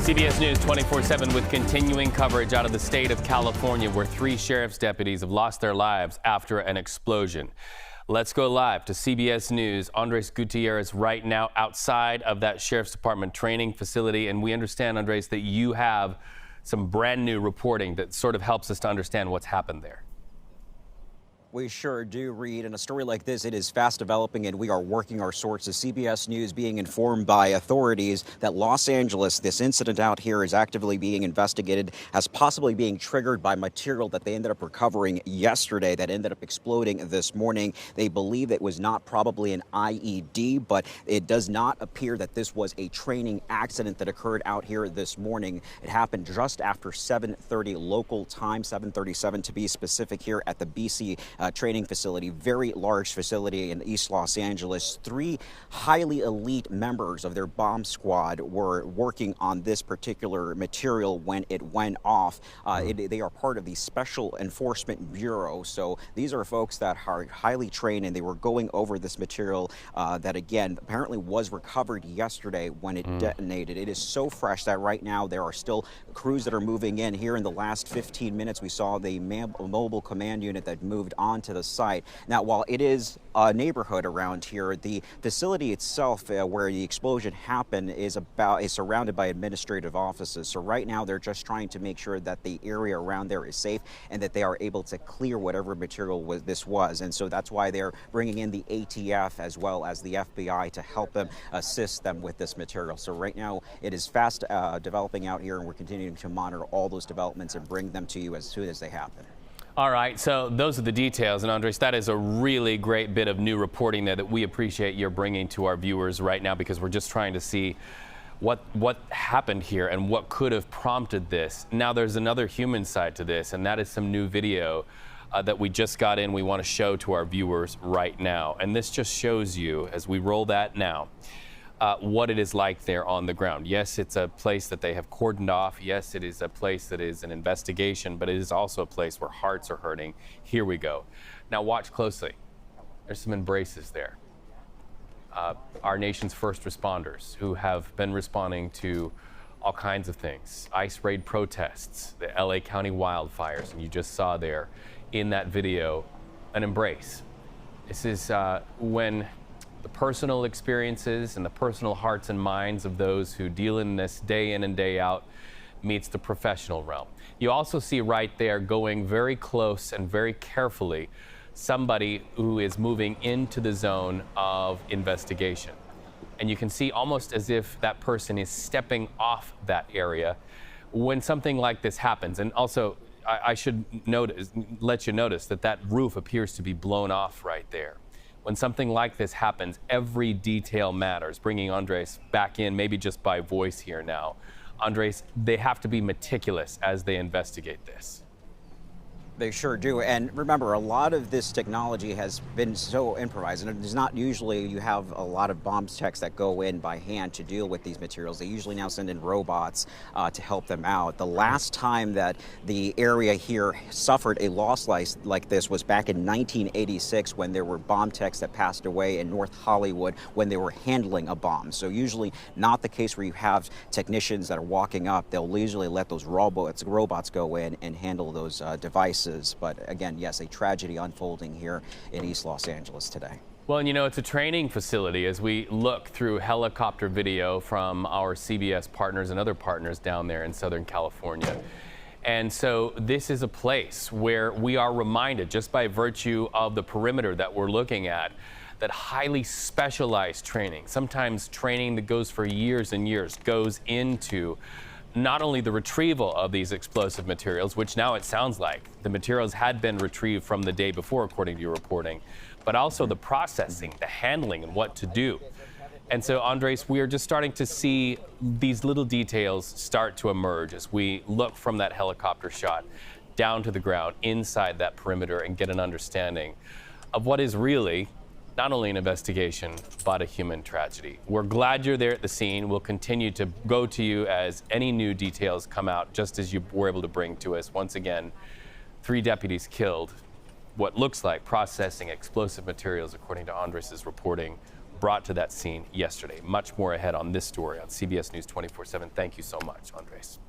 CBS News 24/7 with continuing coverage out of the state of California, where 3 sheriff's deputies have lost their lives after an explosion. Let's go live to CBS News. Andres Gutierrez right now outside of that sheriff's department training facility. And we understand, Andres, that you have some brand new reporting that sort of helps us to understand what's happened there. We sure do, Reed. In a story like this, it is fast developing, and we are working our sources. CBS News being informed by authorities that Los Angeles, this incident out here, is actively being investigated as possibly being triggered by material that they ended up recovering yesterday that ended up exploding this morning. They believe it was not probably an IED, but it does not appear that this was a training accident that occurred out here this morning. It happened just after 7:30 local time, 7:37 to be specific, here at the BC training facility, very large facility in East Los Angeles. 3 highly elite members of their bomb squad were working on this particular material when it went off. They are part of the Special Enforcement Bureau. So these are folks that are highly trained, and they were going over this material that, again, apparently was recovered yesterday when it detonated. It is so fresh that right now there are still crews that are moving in. Here in the last 15 minutes, we saw the mobile command unit that moved onto the site. Now, while it is a neighborhood around here, the facility itself where the explosion happened is surrounded by administrative offices. So right now they're just trying to make sure that the area around there is safe and that they are able to clear whatever material this was. And so that's why they're bringing in the ATF as well as the FBI to help them assist them with this material. So right now it is fast developing out here, and we're continuing to monitor all those developments and bring them to you as soon as they happen. All right, so those are the details. And Andres, that is a really great bit of new reporting that we appreciate you're bringing to our viewers right now, because we're just trying to see what happened here and what could have prompted this. Now, there's another human side to this, and that is some new video that we just got in. We want to show to our viewers right now. And this just shows you, as we roll that now, what it is like there on the ground. Yes, it's a place that they have cordoned off. Yes, it is a place that is an investigation, but it is also a place where hearts are hurting. Here we go. Now watch closely. There's some embraces there. Our nation's first responders who have been responding to all kinds of things. ICE raid protests, the LA County wildfires, and you just saw there in that video an embrace. This is when the personal experiences and the personal hearts and minds of those who deal in this day in and day out meets the professional realm. You also see right there, going very close and very carefully, somebody who is moving into the zone of investigation. And you can see almost as if that person is stepping off that area when something like this happens. And also, I should let you notice that that roof appears to be blown off right there. When something like this happens, every detail matters. Bringing Andres back in, maybe just by voice here now. Andres, they have to be meticulous as they investigate this. They sure do. And remember, a lot of this technology has been so improvised, and it is not usually you have a lot of bomb techs that go in by hand to deal with these materials. They usually now send in robots to help them out. The last time that the area here suffered a loss like this was back in 1986, when there were bomb techs that passed away in North Hollywood when they were handling a bomb. So usually not the case where you have technicians that are walking up. They'll usually let those robots go in and handle those devices. But again, yes, a tragedy unfolding here in East Los Angeles today. Well, and you know, it's a training facility as we look through helicopter video from our CBS partners and other partners down there in Southern California. And so this is a place where we are reminded, just by virtue of the perimeter that we're looking at, that highly specialized training, sometimes training that goes for years and years, goes into not only the retrieval of these explosive materials, which now it sounds like the materials had been retrieved from the day before, according to your reporting, but also the processing, the handling, and what to do. And so, Andres, we are just starting to see these little details start to emerge as we look from that helicopter shot down to the ground inside that perimeter and get an understanding of what is really not only an investigation, but a human tragedy. We're glad you're there at the scene. We'll continue to go to you as any new details come out, just as you were able to bring to us. Once again, 3 deputies killed, what looks like processing explosive materials, according to Andres' reporting. brought to that scene yesterday. Much more ahead on this story on CBS News 24/7. Thank you so much, Andres.